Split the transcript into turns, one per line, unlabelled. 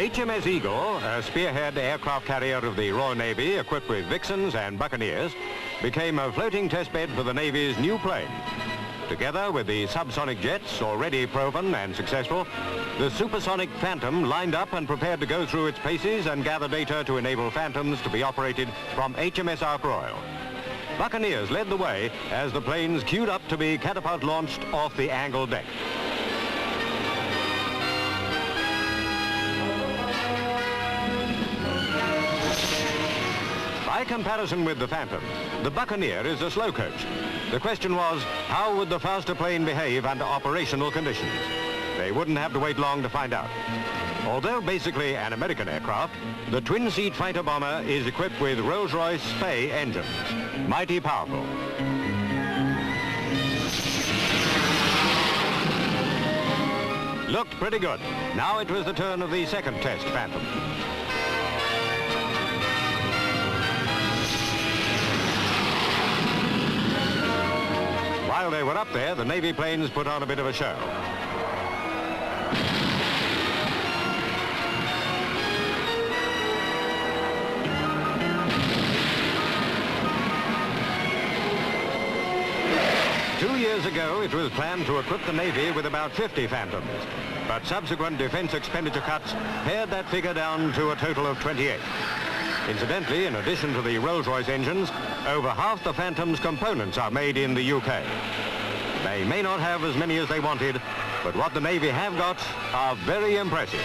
HMS Eagle, a spearhead aircraft carrier of the Royal Navy equipped with Vixens and Buccaneers, became a floating testbed for the Navy's new plane. Together with the subsonic jets, already proven and successful, the supersonic Phantom lined up and prepared to go through its paces and gather data to enable Phantoms to be operated from HMS Ark Royal. Buccaneers led the way as the planes queued up to be catapult launched off the angled deck. By comparison with the Phantom, the Buccaneer is a slow coach. The question was, how would the faster plane behave under operational conditions? They wouldn't have to wait long to find out. Although basically an American aircraft, the twin-seat fighter bomber is equipped with Rolls-Royce Spey engines. Mighty powerful. Looked pretty good. Now it was the turn of the second test Phantom. While they were up there, the Navy planes put on a bit of a show. Two years ago, it was planned to equip the Navy with about 50 Phantoms, but subsequent defense expenditure cuts pared that figure down to a total of 28. Incidentally, in addition to the Rolls-Royce engines, over half the Phantom's components are made in the UK. They may not have as many as they wanted, but what the Navy have got are very impressive.